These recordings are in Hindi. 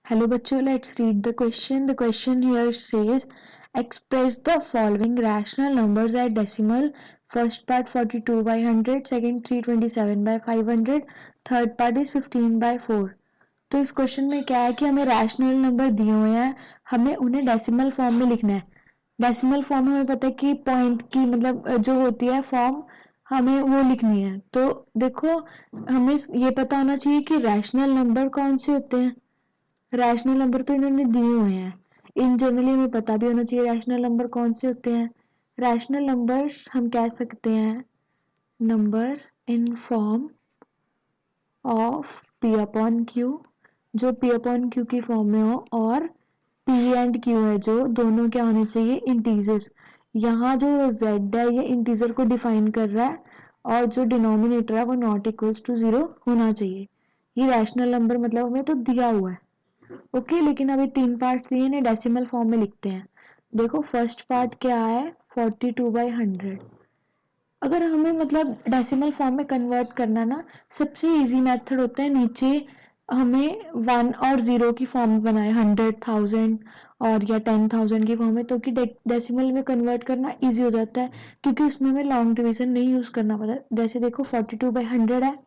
Hello बच्चों, let's read the question. The question here says express the following rational numbers at decimal. First part 42 by 100, second 327 by 500, third part is 15 by 4. तो इस क्वेश्चन में क्या है कि हमें रैशनल नंबर दिए हुए हैं, हमें उन्हें डेसिमल फॉर्म में लिखना है. डेसिमल फॉर्म हमें पता है कि पॉइंट की मतलब जो होती है फॉर्म हमें वो लिखनी है. तो देखो हमें ये पता होना चाहिए कि रैशनल नंबर कौन से होते हैं. रैशनल नंबर तो इन्होंने दिए हुए हैं. इन जनरली हमें पता भी होना चाहिए रैशनल नंबर कौन से होते हैं. रैशनल नंबर्स हम कह सकते हैं number in form of P upon Q, जो पी अपॉन क्यू की फॉर्म में हो, और पी एंड क्यू है जो दोनों क्या होने चाहिए इंटीजर्स. यहाँ जो z है ये इंटीजर को डिफाइन कर रहा है और जो डिनोमिनेटर है वो नॉट इक्वल्स टू 0 होना चाहिए. ये रैशनल नंबर मतलब हमें तो दिया हुआ है. ओके लेकिन अभी 3 पार्ट्स दिए इन्हें डेसिमल फॉर्म में लिखते हैं. देखो फर्स्ट पार्ट क्या है 42 बाई 100. अगर हमें मतलब डेसिमल फॉर्म में कन्वर्ट करना ना, सबसे इजी मेथड होता है नीचे हमें 1 और 0 की फॉर्म में बनाए 100,000 और या 10,000 की फॉर्म में, तो कि डेसिमल में कन्वर्ट करना इजी हो जाता है क्योंकि उसमें हमें लॉन्ग डिवीजन नहीं यूज करना पड़ता. जैसे देखो 42 बाई 100 है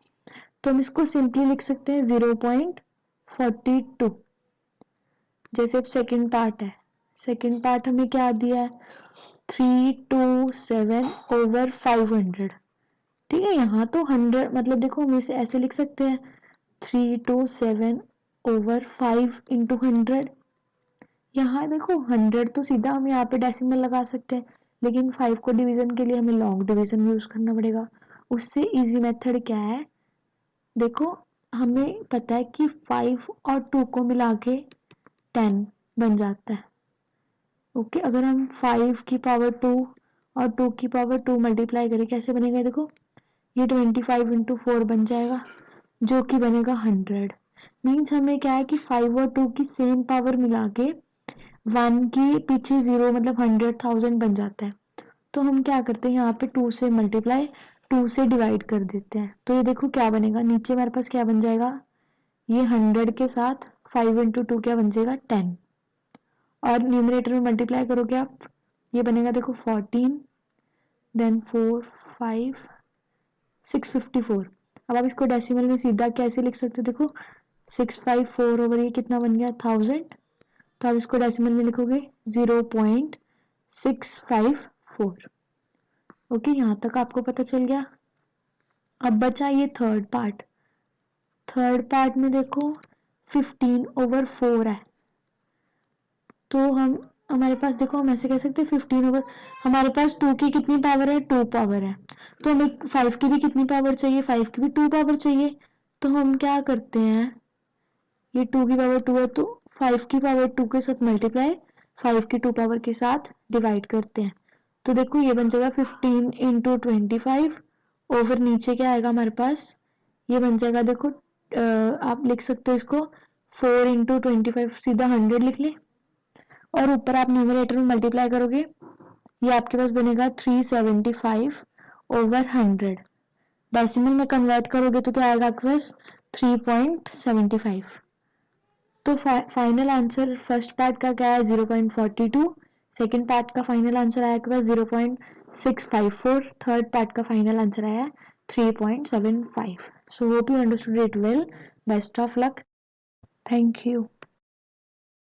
तो हम इसको सिंपली लिख सकते हैं 0.42. जैसे अब सेकंड पार्ट है, सेकंड पार्ट हमें क्या दिया है 327 ओवर 500. ठीक है, यहाँ तो 100 मतलब देखो हम इसे ऐसे लिख सकते हैं 327 ओवर 5 इंटू 100. यहाँ देखो 100 तो सीधा हम यहाँ पे डेसिमल लगा सकते हैं, लेकिन 5 को डिवीजन के लिए हमें लॉन्ग डिवीजन यूज करना पड़ेगा. उससे इजी मेथड क्या है, देखो हमें पता है कि 5 और 2 को मिला के 10 बन जाता है. ओके अगर हम 5 की पावर 2 और 2 की पावर 2 मल्टीप्लाई करें कैसे बनेगा, देखो ये 25 इंटू 4 बन जाएगा जो कि बनेगा 100. मीन्स हमें क्या है कि 5 और 2 की सेम पावर मिला के 1 के पीछे 0 मतलब 100,000 बन जाता है. तो हम क्या करते हैं यहाँ पे 2 से मल्टीप्लाई 2 से डिवाइड कर देते हैं. तो ये देखो क्या बनेगा, नीचे हमारे पास क्या बन जाएगा, ये 100 के साथ 5 इंटू 2 क्या बन जाएगा 10, और न्यूमरेटर में मल्टीप्लाई करोगे आप, ये बनेगा देखो 14 देन 4 5 654. अब आप इसको डेसिमल में सीधा कैसे लिख सकते हो, देखो 654 ओवर ये कितना बन गया 1000. तो आप इसको डेसिमल में लिखोगे 0.654. ओके यहाँ तक आपको पता चल गया. अब बचा ये थर्ड पार्ट. थर्ड पार्ट में देखो 15 ओवर 4 है, तो हमारे पास देखो हम ऐसे कह सकते हैं 15 ओवर, हमारे पास 2 की कितनी पावर है 2 पावर है, तो हमें 5 की भी कितनी पावर चाहिए 5 की भी 2 पावर चाहिए. तो हम क्या करते हैं, ये 2 की पावर 2 है तो 5 की पावर 2 के साथ मल्टीप्लाई 5 की 2 पावर के साथ डिवाइड करते हैं. तो देखो ये बन जाएगा 15 इंटू 25 ओवर नीचे क्या आएगा हमारे पास, ये बन जाएगा देखो आप लिख सकते हो इसको 4 इंटू 25 सीधा 100 लिख ले, और ऊपर आप न्यूमरेटर में मल्टीप्लाई करोगे ये आपके पास बनेगा 375 ओवर 100. डेसिमल में कन्वर्ट करोगे तो क्या आएगा आपके पास 3.75. तो फाइनल आंसर फर्स्ट पार्ट का क्या है 0.42, सेकेंड पार्ट का फाइनल आंसर आया आपके पास 0.654, थर्ड पार्ट का फाइनल आंसर आया 3.75. So hope you understood it well. Best of luck. Thank you.